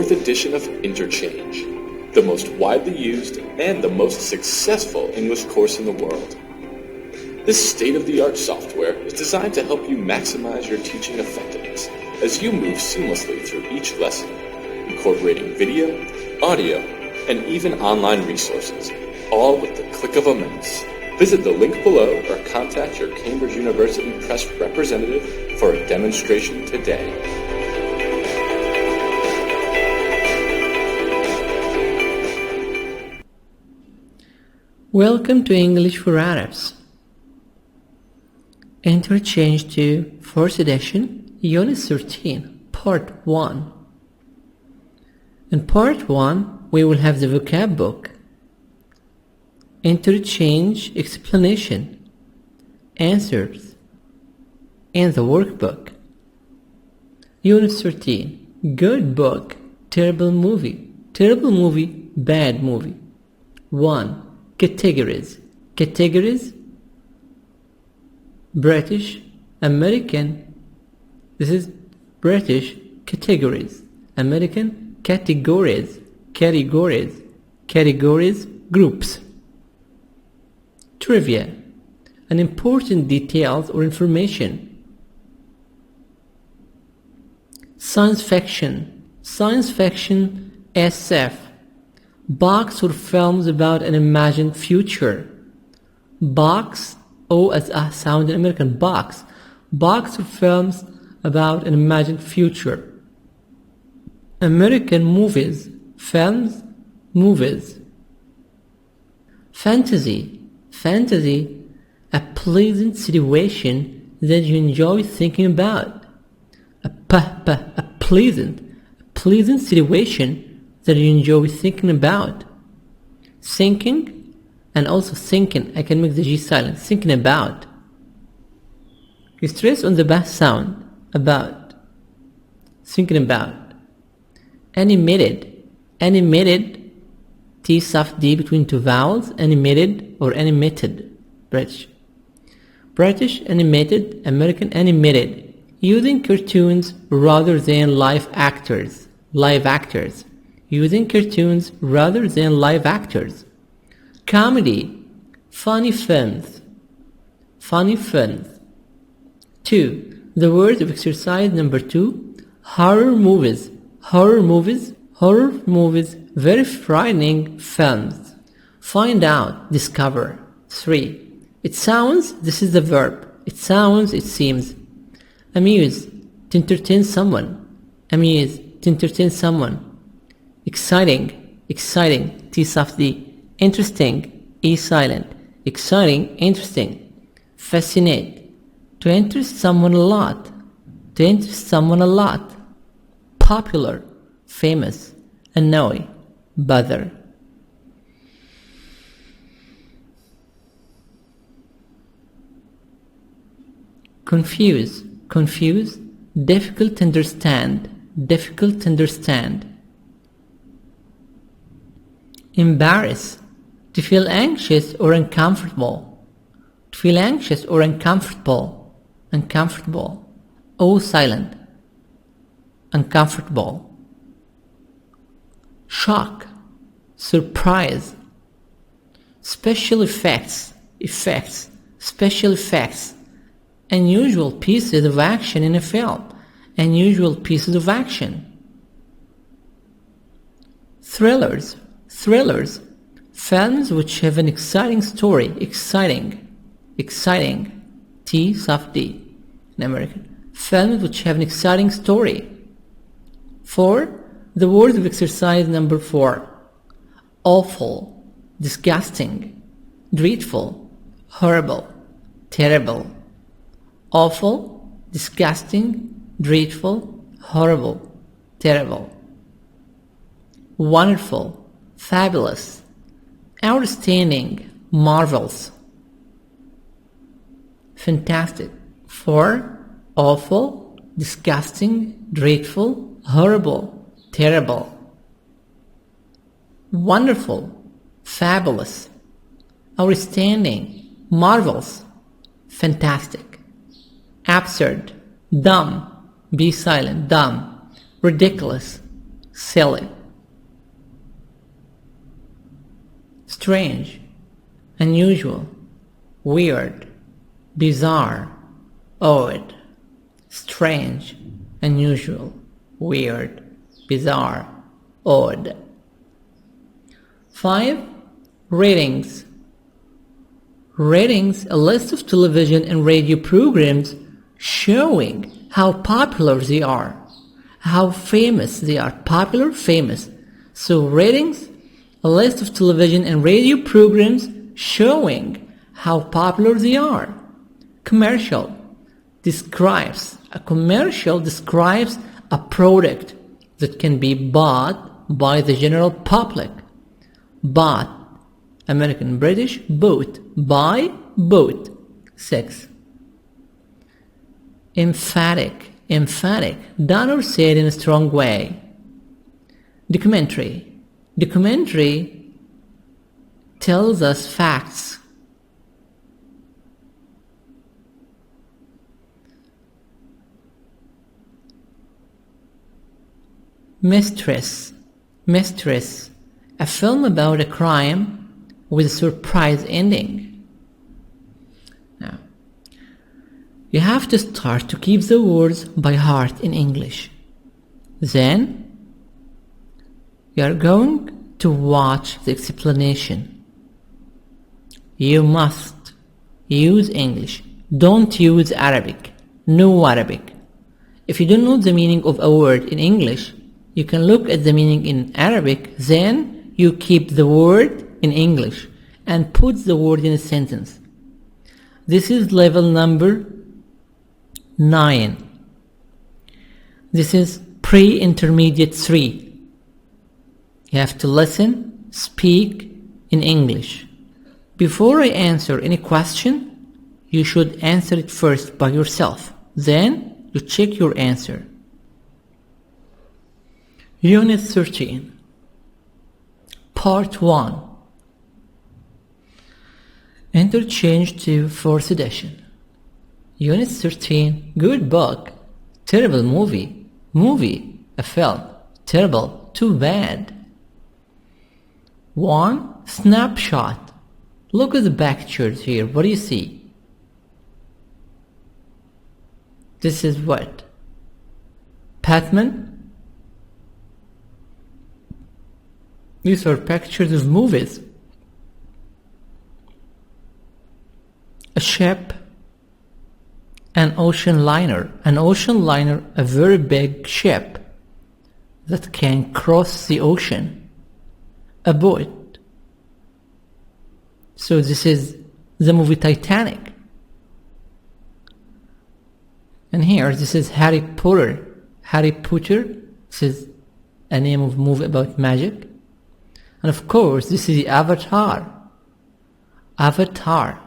4th edition of Interchange, the most widely used and the most successful English course in the world. This state-of-the-art software is designed to help you maximize your teaching effectiveness as you move seamlessly through each lesson, incorporating video, audio, and even online resources, all with the click of a mouse. Visit the link below or contact your Cambridge University Press representative for a demonstration today. Welcome to English for Arabs. Interchange 2, 4th edition, Unit 13, Part 1. In Part 1, we will have the vocab book, interchange explanation, answers, and the workbook. Unit 13, good book, terrible movie, bad movie. 1. Categories. Categories: British, American. This is British categories. American categories. Categories, groups. Trivia: an important details or information. Science fiction. SF. Box or films about an imagined future. Box, O as a sound in American, box. Box or films about an imagined future. American movies, films, movies. Fantasy, a pleasant situation that you enjoy thinking about. A pleasant situation that you enjoy thinking about. Thinking, and also thinking, I can make the G silent, thinking about. You stress on the bass sound, about, thinking about. Animated, T soft D between two vowels, animated or animated, British, animated, American animated, using cartoons rather than live actors. Using cartoons rather than live actors. Comedy, funny films. 2. The word of exercise number 2, horror movies. Very frightening films. Find out, discover. 3. It sounds, this is the verb. It sounds, it seems. Amuse, to entertain someone. Exciting, T soft D. Interesting, E silent. Exciting, interesting. Fascinate, to interest someone a lot. Popular, famous. Annoy, bother. Confuse, difficult to understand. Embarrass, to feel anxious or uncomfortable. O silent, uncomfortable. Shock, surprise. Special effects, unusual pieces of action in a film. Thrillers, films which have an exciting story. Exciting, T soft D in American. Films which have an exciting story. 4. The word of exercise number 4, awful, disgusting, dreadful, horrible, terrible. Awful, disgusting, dreadful, horrible, terrible. Wonderful, fabulous, outstanding, marvelous. Fantastic. 4. Awful, disgusting, dreadful, horrible, terrible. Wonderful, fabulous, outstanding, marvelous, fantastic. Absurd, dumb, be silent, dumb. Ridiculous, silly, strange, unusual, weird, bizarre, odd, strange, unusual, weird, bizarre, odd. 5. Ratings. Ratings, a list of television and radio programs showing how popular they are, how famous they are. Popular, famous. So ratings, a list of television and radio programs showing how popular they are. Commercial describes, a commercial describes a product that can be bought by the general public. Bought, American, British, bought, buy, bought. 6. Emphatic, emphatic, done or said in a strong way. Documentary, documentary tells us facts. Mistress, mistress, a film about a crime with a surprise ending. Now, you have to start to keep the words by heart in English. Then, you are going to watch the explanation. You must use English. Don't use Arabic. No Arabic. If you don't know the meaning of a word in English, you can look at the meaning in Arabic, then you keep the word in English and put the word in a sentence. This is level number 9. This is pre-intermediate 3. You have to listen, speak in English. Before I answer any question, you should answer it first by yourself. Then you check your answer. Unit 13. Part 1. Interchange to 4th edition. Unit 13. Good book. Terrible movie. Movie. A film. Terrible. Too bad. 1. Snapshot. Look at the pictures here. What do you see? This is what? Batman? These are pictures of movies. A ship, an ocean liner. An ocean liner, a very big ship that can cross the ocean. A boat. So this is the movie Titanic. And here, this is Harry Potter. Harry Potter, this is a name of movie about magic. And of course, this is the Avatar. Avatar.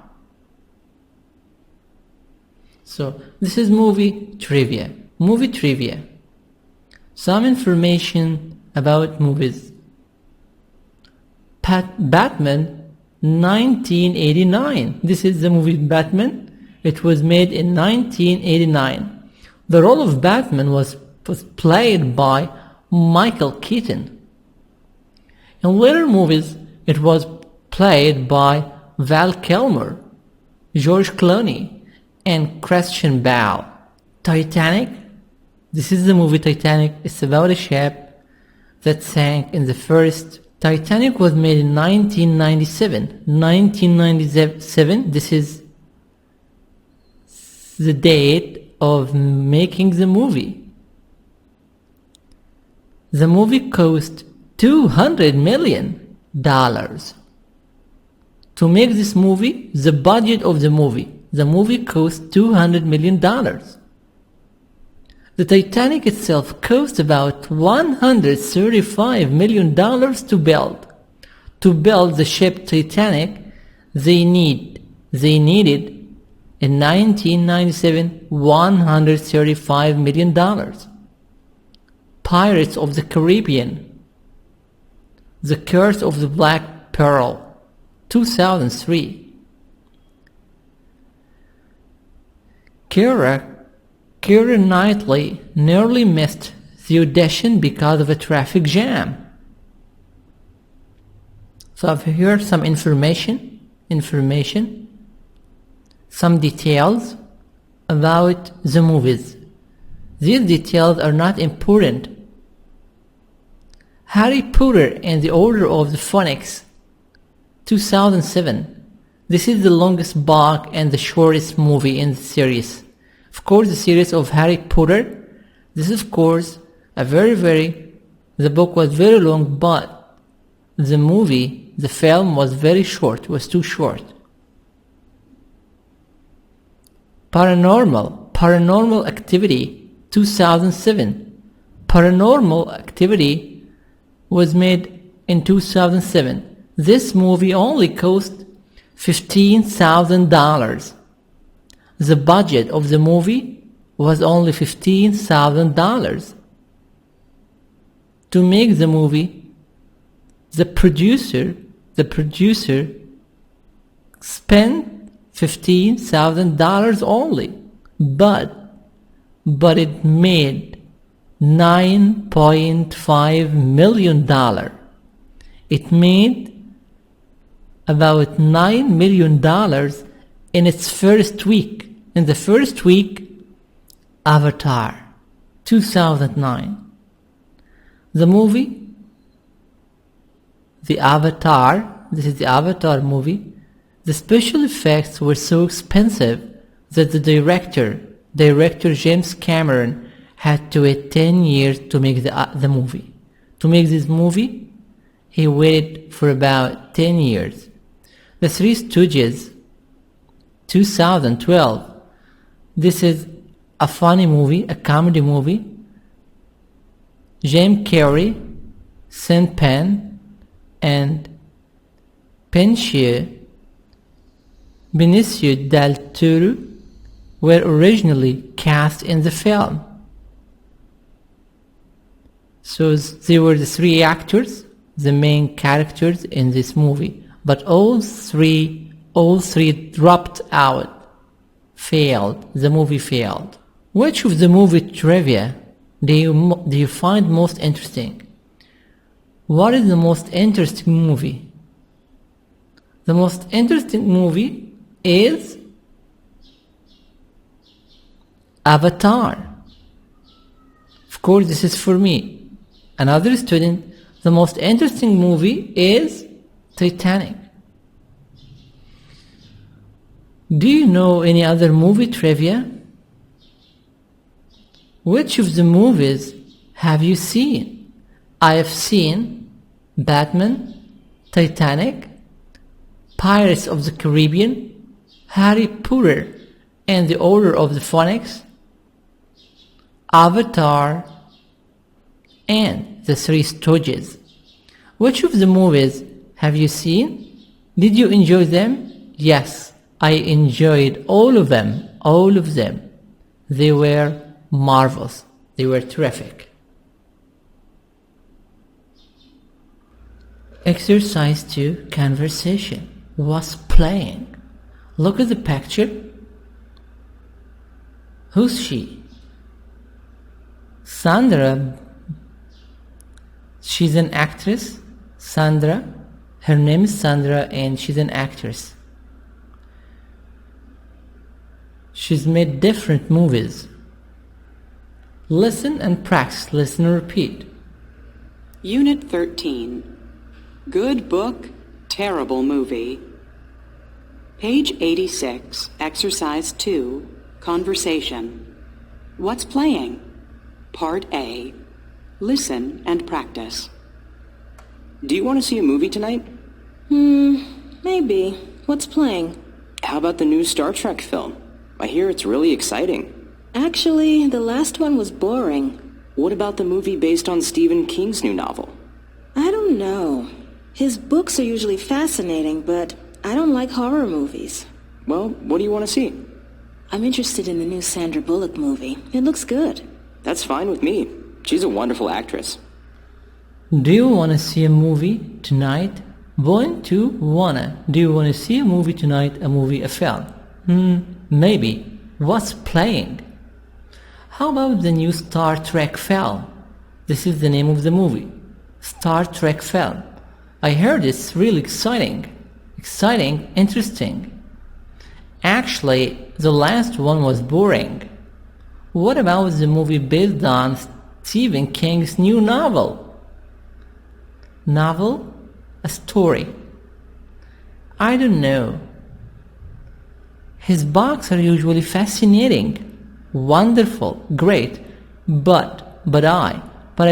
So, this is movie trivia. Movie trivia. Some information about movies. Batman, 1989. This is the movie Batman. It was made in 1989. The role of Batman was played by Michael Keaton. In later movies, it was played by Val Kilmer, George Clooney, and Christian Bale. Titanic. This is the movie Titanic. It's about a ship that sank in the first. Titanic was made in 1997. 1997. This is the date of making the movie. The movie cost $200 million. To make this movie, the budget of the movie cost $200 million. The Titanic itself cost about $135 million to build. To build the ship Titanic, they needed in 1997 $135 million. Pirates of the Caribbean. The Curse of the Black Pearl, 2003. Keira Knightley nearly missed the audition because of a traffic jam. So I've heard some information, some details about the movies. These details are not important. Harry Potter and the Order of the Phoenix, 2007. This is the longest book and the shortest movie in the series. Of course, the series of Harry Potter, this is of course the book was very long, but the film was very short, was too short. Paranormal Activity, 2007. Paranormal Activity was made in 2007. This movie only cost $15,000. The budget of the movie was only $15,000. To make the movie, the producer spent $15,000 only, but it made $9.5 million. It made about $9 million in its first week. In the first week, Avatar, 2009. The movie, the Avatar, this is the Avatar movie, the special effects were so expensive that the director James Cameron had to wait 10 years to make the movie. To make this movie, he waited for about 10 years. The Three Stooges, 2012. This is a funny movie, a comedy movie. Jim Carrey, Sean Penn, and Benicio del Toro were originally cast in the film. So they were the three actors, the main characters in this movie, but all three dropped out, failed. The movie failed. Which of the movie trivia do you find most interesting? What is the most interesting movie? The most interesting movie is Avatar. Of course, this is for me. Another student, the most interesting movie is Titanic. Do you know any other movie trivia? Which of the movies have you seen? I have seen Batman, Titanic, Pirates of the Caribbean, Harry Potter and the Order of the Phoenix, Avatar, and the Three Stooges. Which of the movies have you seen? Did you enjoy them? Yes, I enjoyed all of them. They were marvelous. They were terrific. Exercise 2, conversation. Was playing. Look at the picture. Who's she? Sandra. She's an actress. Sandra. Her name is Sandra and she's an actress. She's made different movies. Listen and practice. Listen and repeat. Unit 13. Good book, terrible movie. Page 86, Exercise 2, Conversation. What's playing? Part A. Listen and practice. Do you want to see a movie tonight? Maybe. What's playing? How about the new Star Trek film? I hear it's really exciting. Actually, the last one was boring. What about the movie based on Stephen King's new novel? I don't know. His books are usually fascinating, but I don't like horror movies. Well, what do you want to see? I'm interested in the new Sandra Bullock movie. It looks good. That's fine with me. She's a wonderful actress. Do you want to see a movie tonight? 1, 2, wanna. Do you want to see a movie tonight? A film? Maybe. What's playing? How about the new Star Trek film? This is the name of the movie. Star Trek film. I heard it's really exciting. Exciting, interesting. Actually, the last one was boring. What about the movie based on Stephen King's new novel? Novel? A story. I don't know. His books are usually fascinating, wonderful, great, but I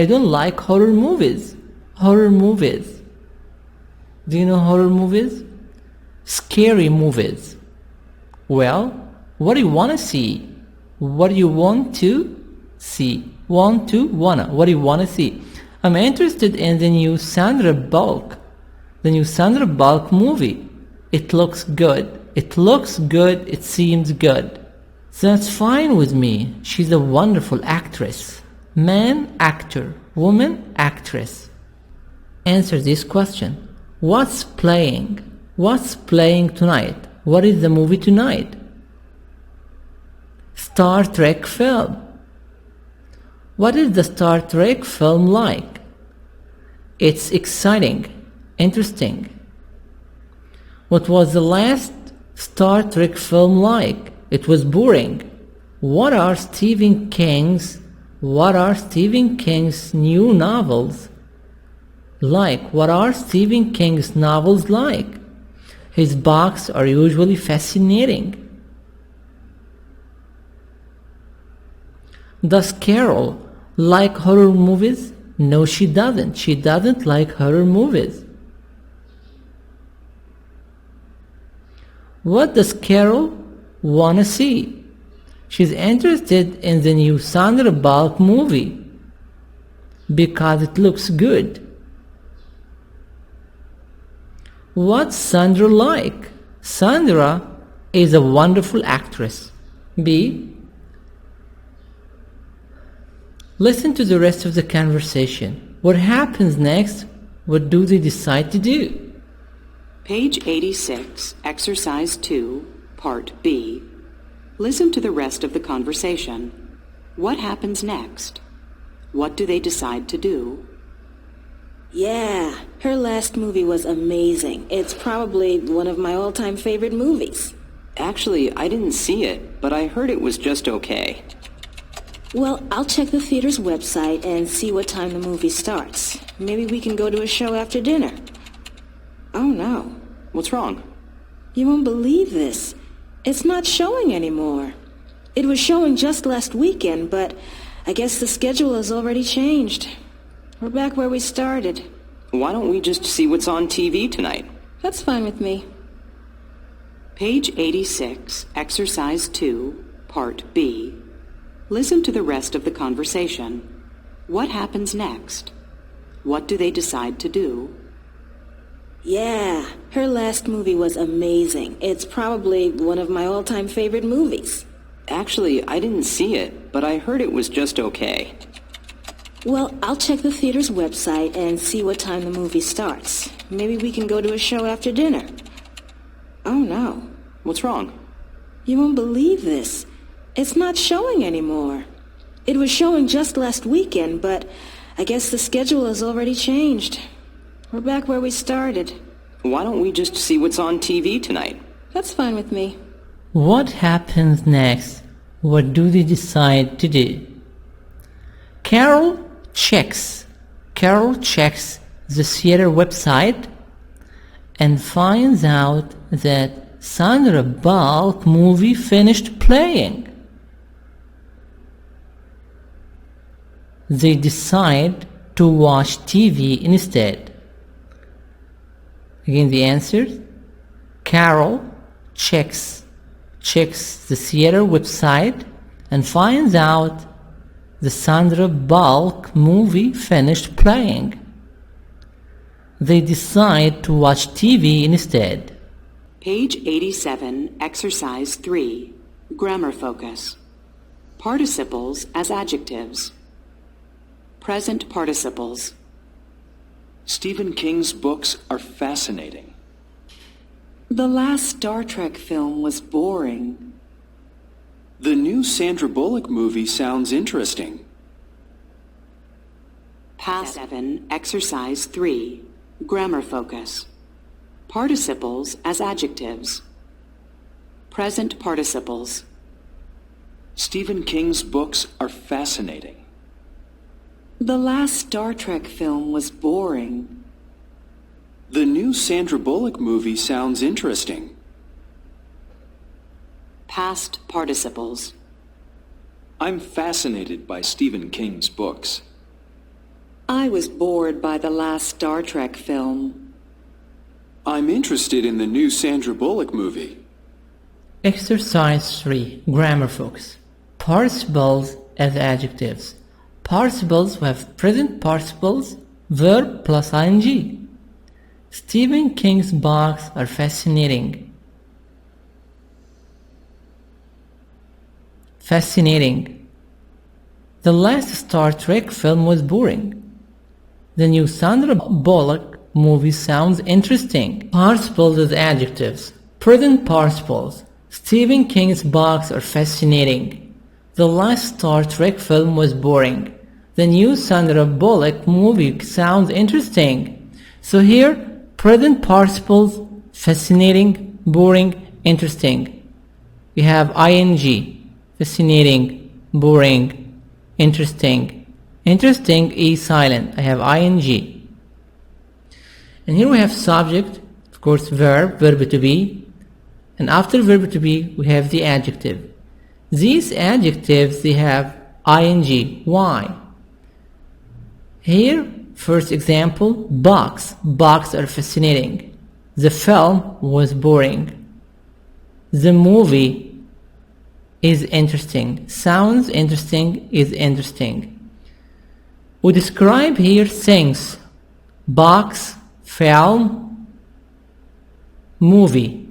don't like horror movies. Horror movies. Do you know horror movies? Scary movies. Well, what do you want to see? What do you want to see? What do you want to see? I'm interested in the new Sandra Bullock movie. It looks good. It seems good. That's fine with me. She's a wonderful actress. Man, actor. Woman, actress. Answer this question. What's playing? What's playing tonight? What is the movie tonight? Star Trek film. What is the Star Trek film like? It's exciting, interesting. What was the last Star Trek film like? It was boring. What are Stephen King's new novels like? What are Stephen King's novels like? His books are usually fascinating. Does Carol like horror movies? No, she doesn't. She doesn't like horror movies. What does Carol want to see? She's interested in the new Sandra Bullock movie because it looks good. What's Sandra like? Sandra is a wonderful actress. B. Listen to the rest of the conversation. What happens next? What do they decide to do? Page 86, Exercise 2, Part B. Listen to the rest of the conversation. What happens next? What do they decide to do? Yeah, her last movie was amazing. It's probably one of my all-time favorite movies. Actually, I didn't see it, but I heard it was just okay. Well, I'll check the theater's website and see what time the movie starts. Maybe we can go to a show after dinner. Oh, no. What's wrong? You won't believe this. It's not showing anymore. It was showing just last weekend, but I guess the schedule has already changed. We're back where we started. Why don't we just see what's on TV tonight? That's fine with me. Page 86, Exercise 2, Part B. Listen to the rest of the conversation. What happens next? What do they decide to do? Yeah, her last movie was amazing. It's probably one of my all-time favorite movies. Actually, I didn't see it, but I heard it was just okay. Well, I'll check the theater's website and see what time the movie starts. Maybe we can go to a show after dinner. Oh, no. What's wrong? You won't believe this. It's not showing anymore. It was showing just last weekend, but I guess the schedule has already changed. We're back where we started. Why don't we just see what's on TV tonight? That's fine with me. What happens next? What do they decide to do? Carol checks the theater website and finds out that Sandra Bullock movie finished playing. They decide to watch TV instead. Again, the answers. Carol checks the theater website and finds out the Sandra Bullock movie finished playing. They decide to watch TV instead. Page 87, Exercise 3, Grammar Focus. Participles as adjectives. Present participles. Stephen King's books are fascinating. The last Star Trek film was boring. The new Sandra Bullock movie sounds interesting. Past 7, Exercise 3, Grammar Focus. Participles as adjectives. Present participles. Stephen King's books are fascinating. The last Star Trek film was boring. The new Sandra Bullock movie sounds interesting. Past participles. I'm fascinated by Stephen King's books. I was bored by the last Star Trek film. I'm interested in the new Sandra Bullock movie. Exercise 3. Grammar Focus. Participles as adjectives. Participles have present participles, verb plus ing. Stephen King's books are fascinating. Fascinating. The last Star Trek film was boring. The new Sandra Bullock movie sounds interesting. Participles as adjectives. Present participles. Stephen King's books are fascinating. The last Star Trek film was boring. The new Sandra Bullock movie sounds interesting. So here, present participles, fascinating, boring, interesting. We have ing, fascinating, boring, interesting. Interesting is silent. I have ing. And here we have subject, of course verb, verb to be. And after verb to be, we have the adjective. These adjectives, they have ing. Why? Here, first example, books. Books are fascinating. The film was boring. The movie is interesting. Sounds interesting is interesting. We describe here things. Box, film, movie.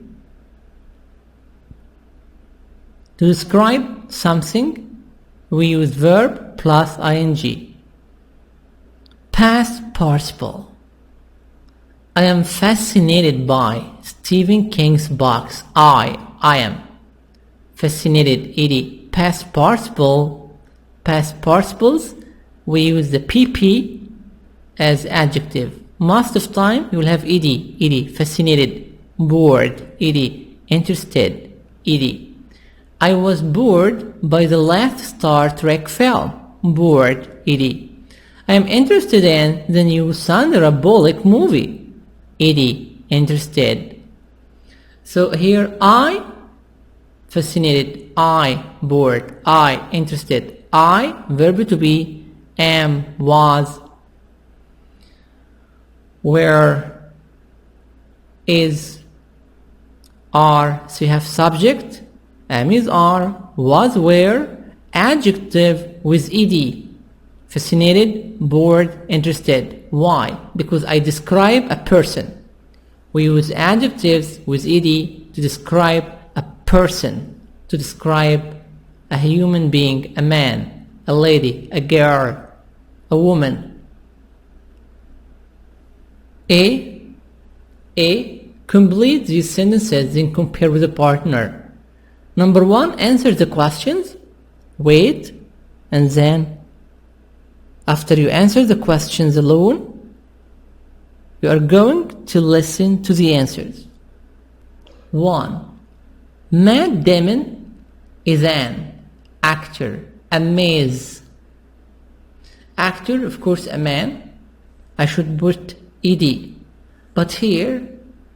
To describe something, we use verb plus ing. Past participle. I am fascinated by Stephen King's books. I am. Fascinated, ed. Past participle. Past participles, we use the pp as adjective. Most of time, you will have ed. Fascinated, bored, ed. Interested, ed. I was bored by the last Star Trek film. Bored, ed. I am interested in the new Sandra Bullock movie. ed. Interested. So here, I, fascinated, I, bored, I, interested, I, verb to be, am, was, where, is, are. So you have subject, am, is, are, was, where, adjective with ed. Fascinated, bored, interested. Why? Because I describe a person. We use adjectives with ed to describe a person, to describe a human being, a man, a lady, a girl, a woman. A. Complete these sentences and compare with a partner. Number 1, answer the questions, wait, and then after you answer the questions alone, you are going to listen to the answers. 1. Matt Damon is an actor. Amaze. Actor, of course, a man. I should put ed. But here,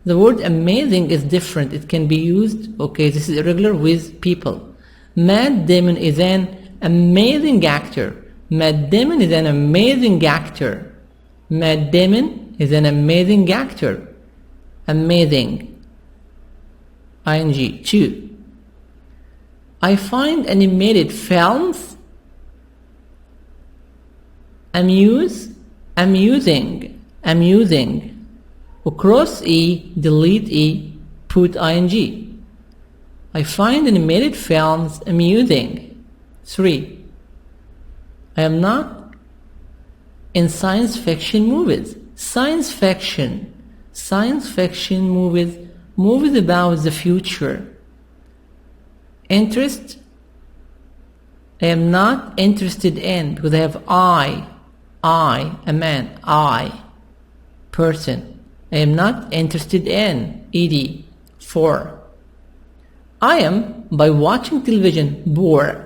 the word amazing is different. It can be used, okay, this is irregular, with people. Matt Damon is an amazing actor. Matt Damon is an amazing actor. Matt Damon is an amazing actor. Amazing. ing. 2. I find animated films amusing. Cross e, delete e, put ing. I find animated films amusing. 3. I am not in science fiction movies. Science fiction movies about the future. Interest, I am not interested in, because I have I, a man, I, person. I am not interested in, ed, for. I am, by watching television, bored.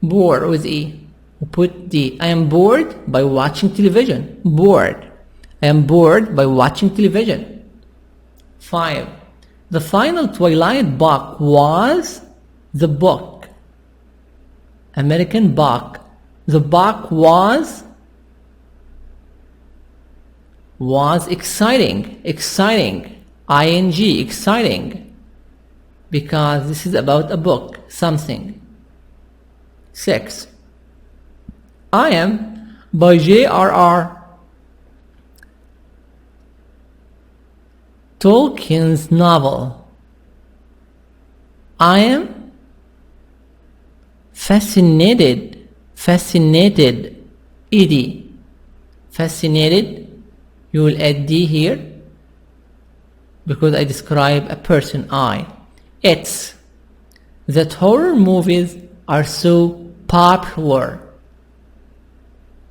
Bored with e, put d. I am bored by watching television, bored. I am bored by watching television. 5. The final Twilight book was the book. American book. The book was exciting, ing, exciting, because this is about a book, something. 6. I am, by J.R.R. Tolkien's novel. I am fascinated, ed, fascinated. You will add D here because I describe a person, I. It's that horror movies are so popular.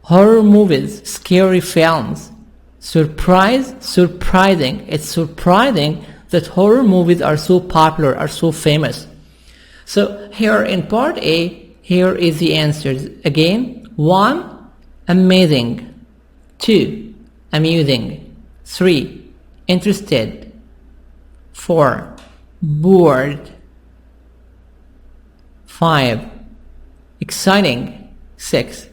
Horror movies, scary films, surprising. It's surprising that horror movies are so popular, are so famous. So here in part A, here is the answers. Again, 1, amazing. 2, amusing. 3, interested. 4, bored. 5, exciting. 6,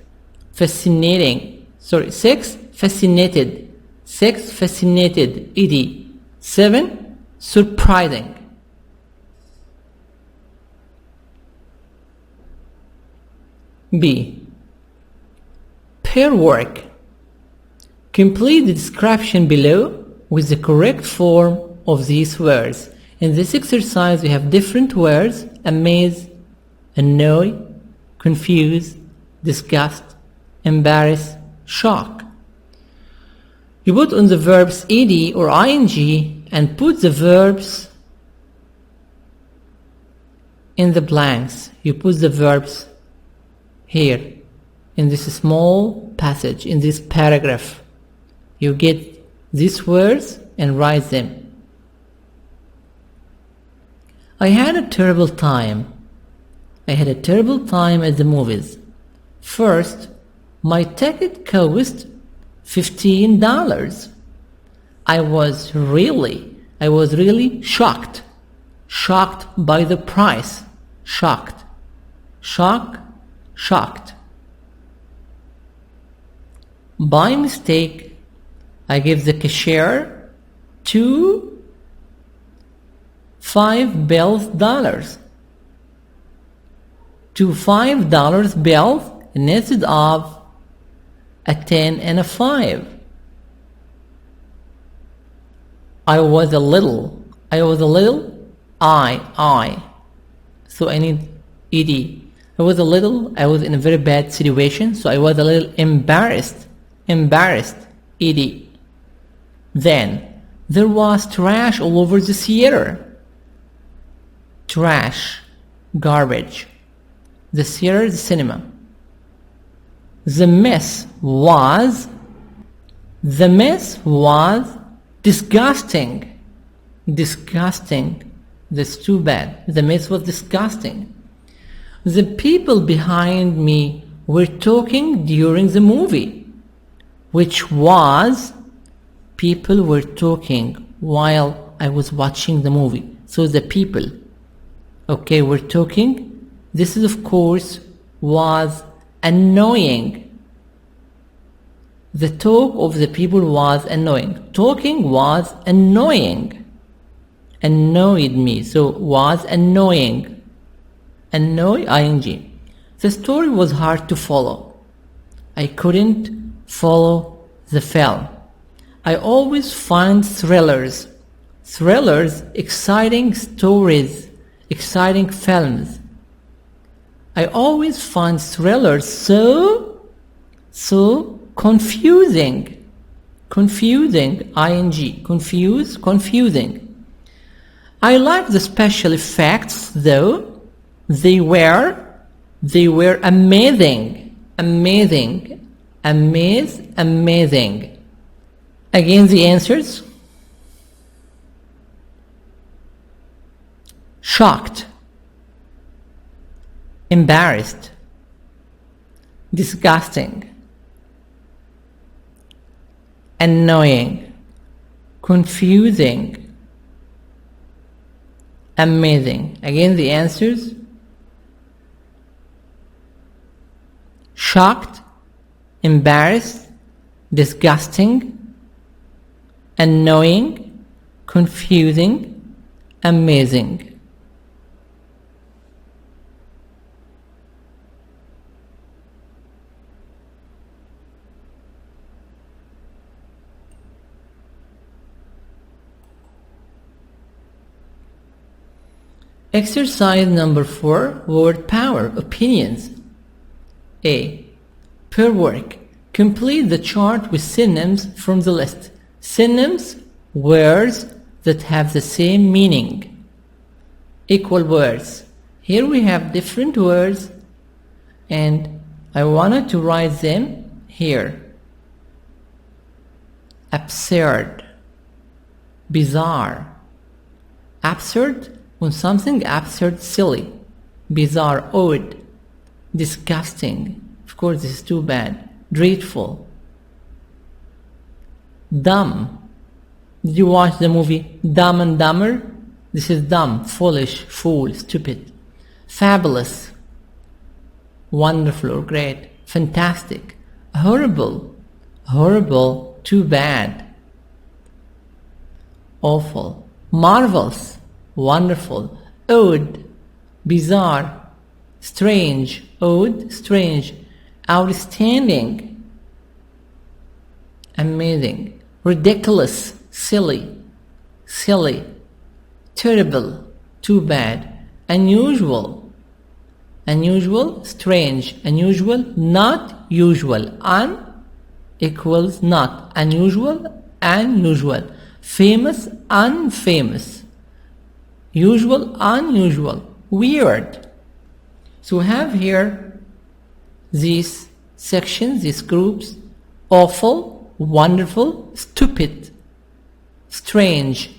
fascinating. 6, fascinated. 6, fascinated, ed. 7, surprising. B. Pair work. Complete the description below with the correct form of these words. In this exercise we have different words: amaze, annoy, confuse, disgust, embarrass, shock. You put on the verbs ed or ing and put the verbs in the blanks. You put the verbs here in this small passage, in this paragraph. You get these words and write them. I had a terrible time. I had a terrible time at the movies. First, my ticket cost $15. I was really shocked by the price. Shocked. By mistake, I gave the cashier $5 bills. $5 bills instead of a 10 and a 5. I was a little, I. So I need ed. I was in a very bad situation, so I was a little embarrassed, ed. Then, there was trash all over the theater. Trash, garbage. The theater, the cinema. The mess was disgusting. That's too bad. The mess was disgusting. The people behind me were talking during the movie, which was people were talking while I was watching the movie. So the people, okay, were talking. This is, of course, was annoying. The talk of the people was annoying. Talking was annoying. Annoyed me, so was annoying. Annoy, ing. The story was hard to follow. I couldn't follow the film. I always find thrillers, exciting stories, exciting films. I always find thrillers so confusing, ing, confusing. I like the special effects though. They were amazing. amazing, amazing. Again the answers. Shocked, embarrassed, disgusting, annoying, confusing, amazing. Again the answers. Shocked, embarrassed, disgusting, annoying, confusing, amazing. Exercise number 4, word power, opinions. A. Per work, complete the chart with synonyms from the list. Synonyms, words that have the same meaning. Equal words. Here we have different words and I wanted to write them here. Absurd, bizarre. Absurd, when something absurd, silly. Bizarre, odd. Disgusting. Of course, this is too bad. Dreadful. Dumb. Did you watch the movie Dumb and Dumber? This is dumb, foolish, fool, stupid. Fabulous. Wonderful or great. Fantastic. Horrible. Horrible, too bad. Awful. Marvelous. Wonderful. Odd. Bizarre. Strange. Odd. Strange. Outstanding. Amazing. Ridiculous. Silly. Silly. Terrible. Too bad. Unusual. Unusual. Strange. Unusual. Not usual. Un equals not. Unusual. Unusual. Famous. Unfamous. Usual. Unusual. Weird. So we have here these sections, these groups. Awful, wonderful, stupid, strange.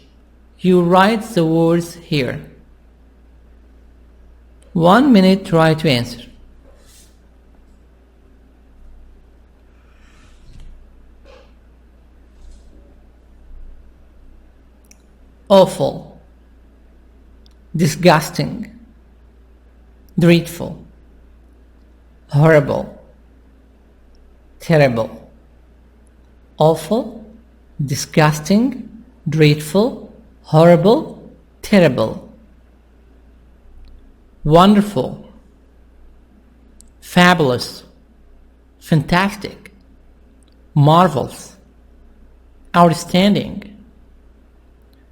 You write the words here. 1 minute, try to answer. Awful, disgusting, dreadful, horrible, terrible. Awful, disgusting, dreadful, horrible, terrible. Wonderful, fabulous, fantastic, marvelous, outstanding,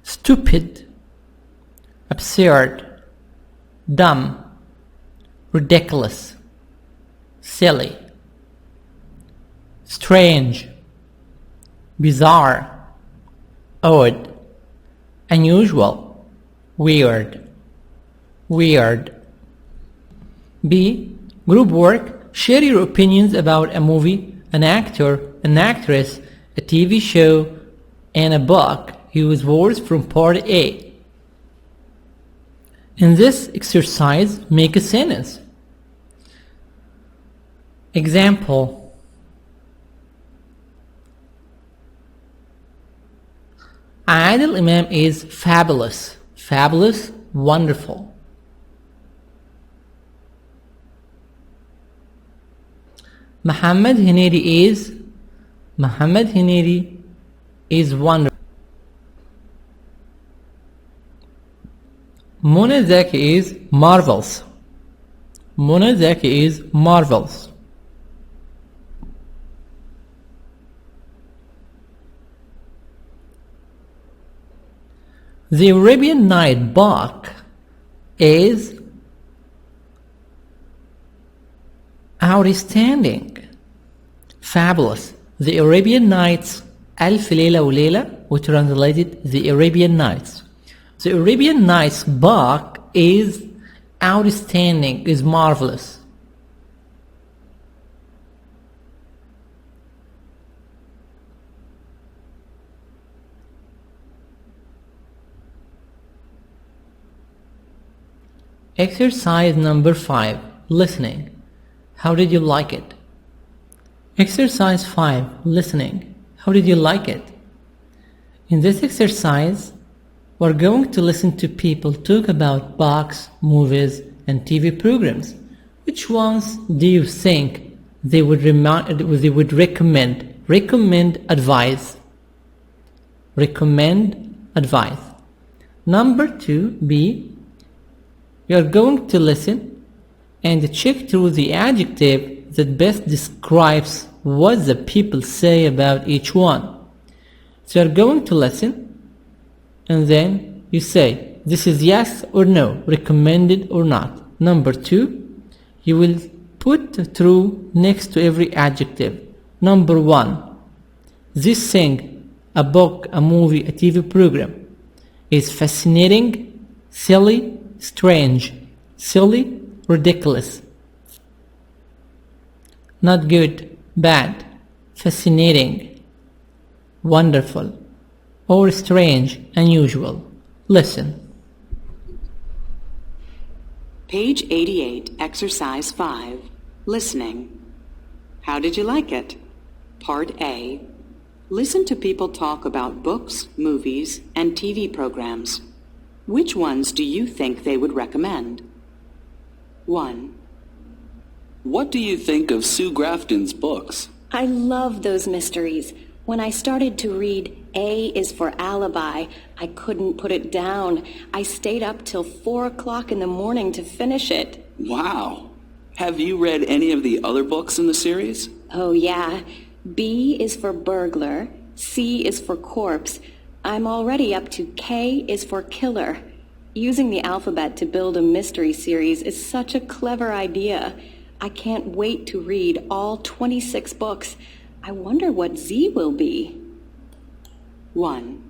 stupid, absurd, dumb, ridiculous, silly, strange, bizarre, odd, unusual, weird, weird. B. Group work. Share your opinions about a movie, an actor, an actress, a TV show, and a book. Use words from part A. In this exercise, make a sentence. Example. Adil Imam is fabulous. Fabulous, wonderful. Muhammad Hineri is wonderful. Mona Zaki is marvelous. Mona Zaki is marvelous. The Arabian Night book is outstanding. Fabulous. The Arabian Nights, Alf Layla wa Layla, we translated the Arabian Nights. The Arabian Nights book is outstanding, is marvelous. Exercise number 5. Listening. How did you like it? Exercise 5. Listening. How did you like it? In this exercise, we're going to listen to people talk about books, movies, and TV programs. Which ones do you think they would recommend? Recommend advice. Recommend advice. Number 2B, you're going to listen and check through the adjective that best describes what the people say about each one. So you're going to listen and then you say, this is yes or no, recommended or not. Number 2, you will put through next to every adjective. Number 1, this thing, a book, a movie, a TV program, is fascinating, silly, strange, silly, ridiculous. Not good, bad, fascinating, wonderful, or strange, unusual. Listen. Page 88, Exercise 5, Listening. How did you like it? Part A. Listen to people talk about books, movies, and TV programs. Which ones do you think they would recommend? 1. What do you think of Sue Grafton's books? I love those mysteries. When I started to read A is for Alibi, I couldn't put it down. I stayed up till 4 o'clock in the morning to finish it. Wow. Have you read any of the other books in the series? Oh, yeah. B is for burglar. C is for corpse. I'm already up to K is for killer. Using the alphabet to build a mystery series is such a clever idea. I can't wait to read all 26 books. I wonder what Z will be. 1.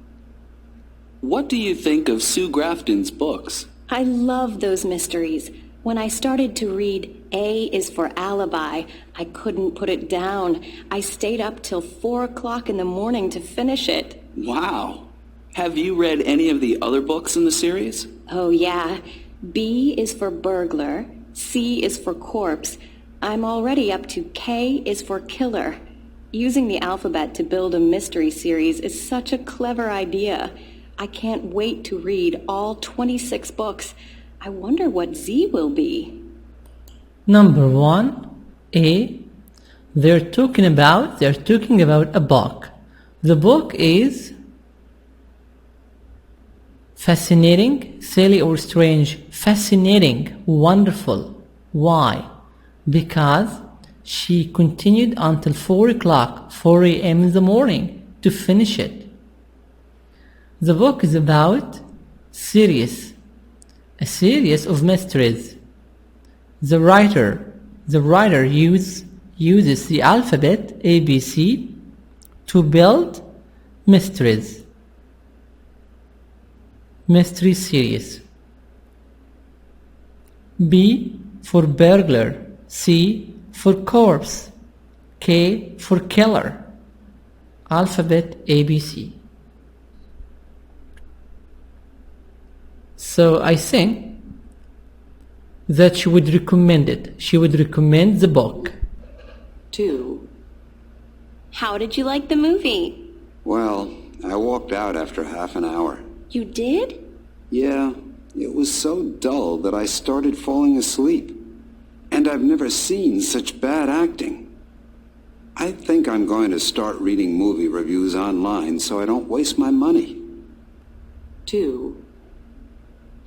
What do you think of Sue Grafton's books? I love those mysteries. When I started to read A is for Alibi, I couldn't put it down. I stayed up till 4 o'clock in the morning to finish it. Wow. Have you read any of the other books in the series? Oh, yeah. B is for burglar. C is for corpse. I'm already up to K is for killer. Using the alphabet to build a mystery series is such a clever idea. I can't wait to read all 26 books. I wonder what Z will be. Number 1, A. They're talking about a book. The book is fascinating, silly or strange. Fascinating, wonderful. Why? Because she continued until 4 o'clock, 4 a.m. in the morning to finish it. The book is about a series of mysteries. The writer uses the alphabet ABC to build mysteries. Mystery series. B for burglar, C for corpse, K for killer. Alphabet ABC. So I think that she would recommend it. She would recommend the book. 2. How did you like the movie? Well, I walked out after half an hour. You did? Yeah, it was so dull that I started falling asleep. And I've never seen such bad acting. I think I'm going to start reading movie reviews online so I don't waste my money. 2.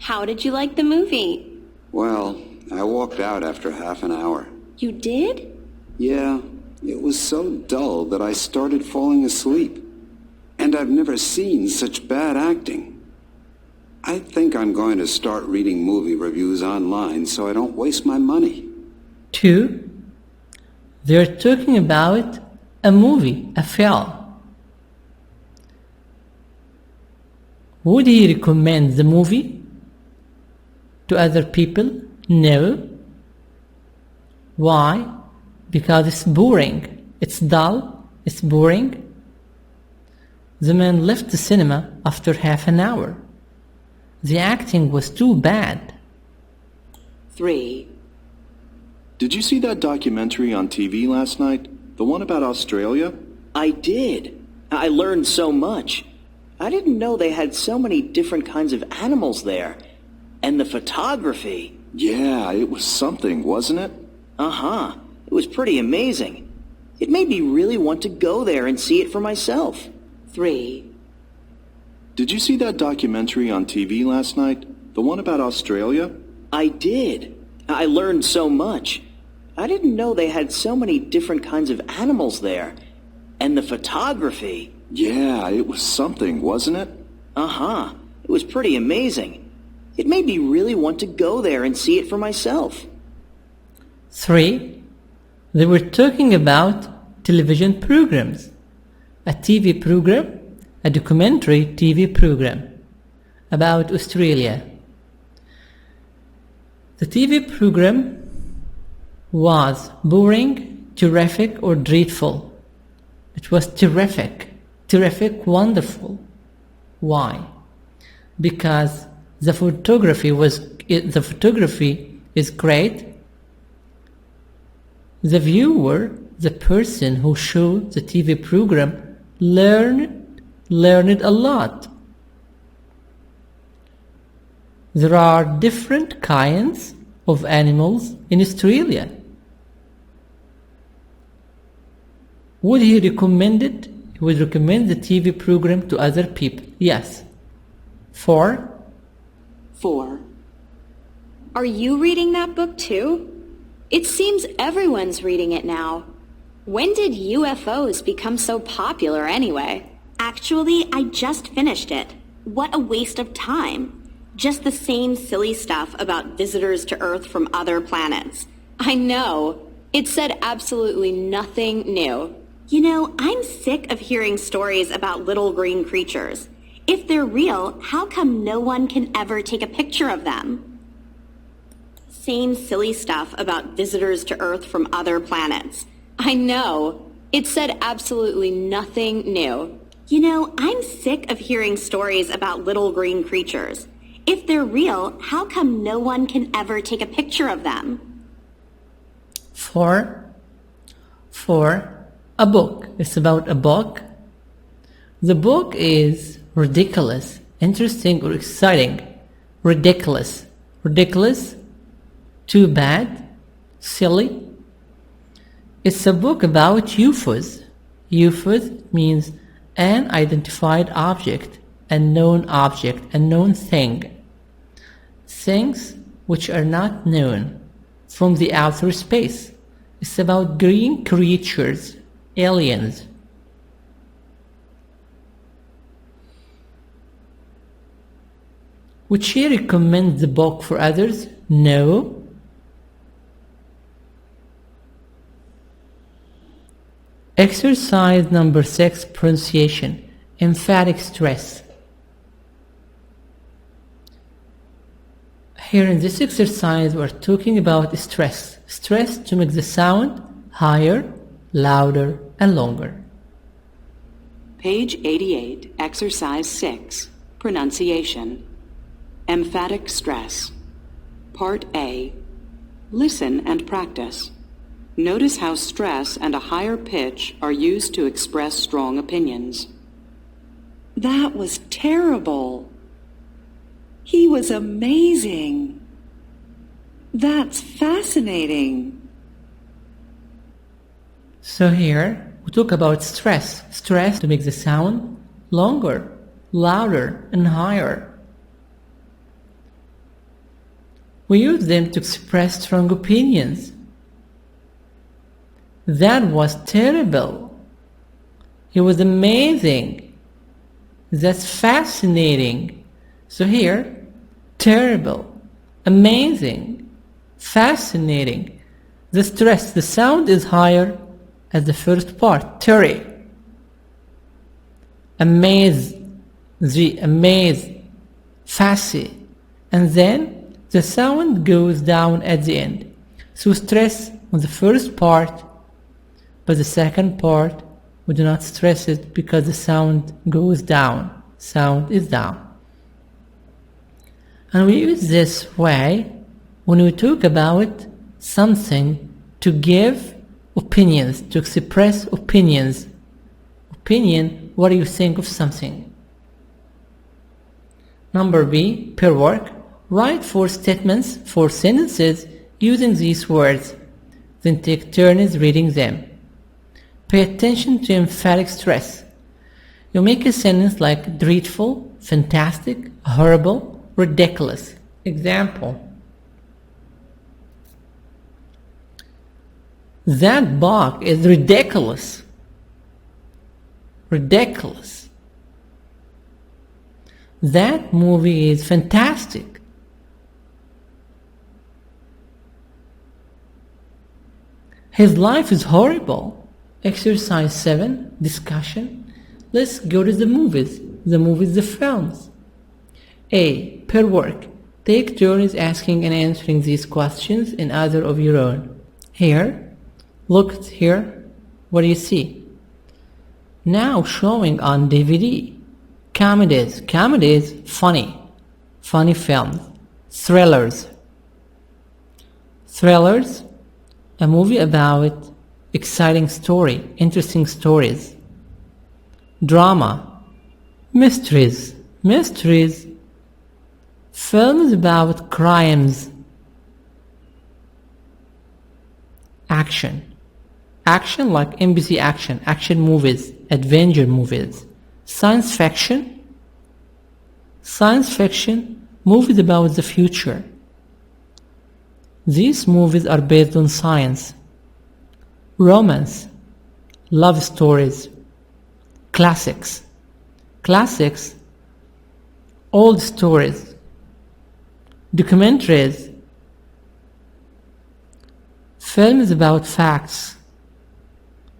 How did you like the movie? Well, I walked out after half an hour. You did? Yeah, it was so dull that I started falling asleep. And I've never seen such bad acting. I think I'm going to start reading movie reviews online so I don't waste my money. 2. They're talking about a movie, a film. Would he recommend the movie to other people? No. Why? Because it's boring. It's dull. It's boring. The man left the cinema after half an hour. The acting was too bad. 3, Did you see that documentary on TV last night? The one about Australia? I did. I learned so much. I didn't know they had so many different kinds of animals there. And the photography. Yeah, it was something, wasn't it? Uh-huh. It was pretty amazing. It made me really want to go there and see it for myself. 3, Did you see that documentary on TV last night? The one about Australia? I did. I learned so much. I didn't know they had so many different kinds of animals there. And the photography. Yeah, it was something, wasn't it? Uh-huh. It was pretty amazing. It made me really want to go there and see it for myself. 3. They were talking about television programs. A TV program, a documentary TV program about Australia. The TV program was boring, terrific, or dreadful. It was terrific, wonderful. Why? Because the photography is great. The viewer, the person who showed the TV program, learned a lot. There are different kinds of animals in Australia. Would he recommend it? He would recommend the TV program to other people. Yes. 4. 4, Are you reading that book too? It seems everyone's reading it now. When did UFOs become so popular anyway? Actually, I just finished it. What a waste of time. Just the same silly stuff about visitors to Earth from other planets. I know. It said absolutely nothing new. You know, I'm sick of hearing stories about little green creatures. If they're real, how come no one can ever take a picture of them? Same silly stuff about visitors to Earth from other planets. I know. It said absolutely nothing new. You know, I'm sick of hearing stories about little green creatures. If they're real, how come no one can ever take a picture of them? 4. A book. It's about a book. The book is ridiculous, interesting, or exciting. Ridiculous. Too bad. Silly. It's a book about UFOs. UFOs means unidentified object, unknown thing. Things which are not known from the outer space. It's about green creatures, aliens. Would she recommend the book for others? No. Exercise number 6, pronunciation, emphatic stress. Here in this exercise, we're talking about stress. Stress to make the sound higher, louder, and longer. Page 88, Exercise 6, Pronunciation. Emphatic stress. Part A. Listen and practice. Notice how stress and a higher pitch are used to express strong opinions. That was terrible. He was amazing. That's fascinating. So here, we talk about stress. Stress to make the sound longer, louder, and higher. We use them to express strong opinions. That was terrible. He was amazing. That's fascinating. So here, terrible, amazing, fascinating. The stress, the sound is higher as the first part, terry. Amaze, fasci. And then the sound goes down at the end. So stress on the first part, but the second part, we do not stress it because the sound goes down. Sound is down. And we use this way when we talk about something, to give opinions, to express opinions. Opinion, what do you think of something? Number B, pair work. Write 4 statements, 4 sentences using these words. Then take turns reading them. Pay attention to emphatic stress. You make a sentence like dreadful, fantastic, horrible, ridiculous. Example: that book is ridiculous. Ridiculous. That movie is fantastic. His life is horrible. Exercise 7, discussion. Let's go to the movies. The movies, the films. A. Pair work. Take turns asking and answering these questions in order of your own. Here, look here. What do you see? Now showing on DVD. Comedies. Comedies, funny. Funny films. Thrillers. Thrillers, a movie about exciting story, interesting stories. Drama. Mysteries. Mysteries, films about crimes. Action. Action like NBC action, action movies, adventure movies. Science fiction. Science fiction, movies about the future. These movies are based on science. Romance, love stories. Classics. Classics, old stories. Documentaries, films about facts.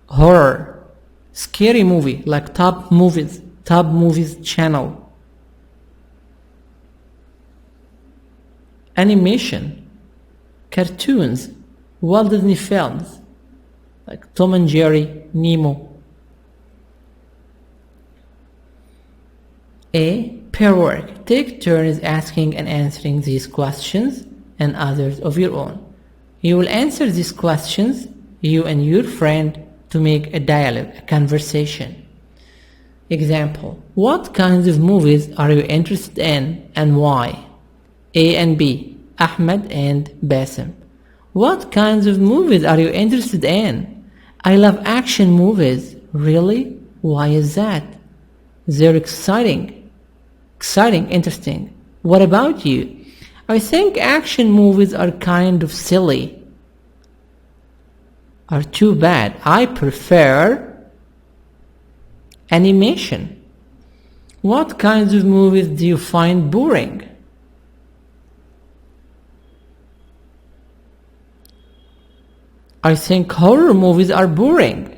Horror, scary movie like Top Movies channel. Animation, cartoons, Walt Disney films like Tom and Jerry, Nemo. A. Pair work. Take turns asking and answering these questions and others of your own. You will answer these questions, you and your friend, to make a dialogue, a conversation. Example: what kinds of movies are you interested in and why? A and B, Ahmed and Basim. What kinds of movies are you interested in? I love action movies. Really? Why is that? They're exciting, interesting. What about you? I think action movies are kind of silly. Are too bad. I prefer animation. What kinds of movies do you find boring? I think horror movies are boring.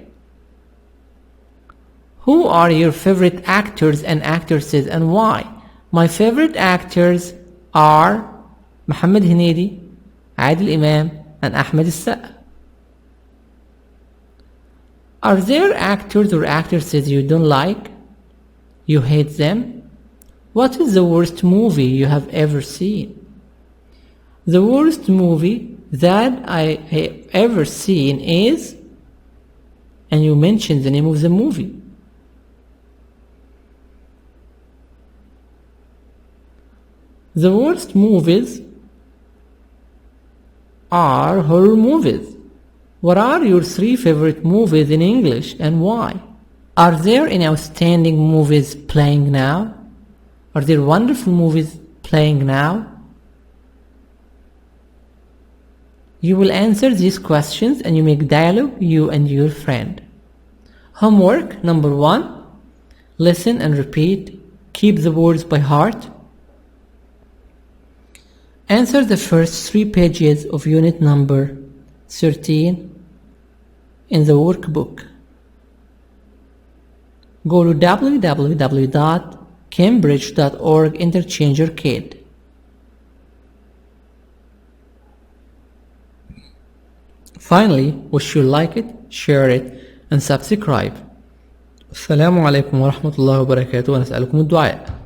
Who are your favorite actors and actresses and why? My favorite actors are Mohammed Hinidi, Adil Imam, and Ahmed Al-Saqqa. Are there actors or actresses you don't like? You hate them? What is the worst movie you have ever seen? The worst movie that I have ever seen is, and you mention the name of the movie. The worst movies are horror movies. What are your 3 favorite movies in English and why? Are there any outstanding movies playing now? Are there wonderful movies playing now? You will answer these questions and you make dialogue, you and your friend. Homework number 1. Listen and repeat. Keep the words by heart. Answer the first 3 pages of unit number 13 in the workbook. Go to www.cambridge.org Interchange Arcade. Finally, wish you like it, share it, and subscribe. Assalamu alaikum wa rahmatullahi wa barakatuh, wa nas'alukum ad-du'a.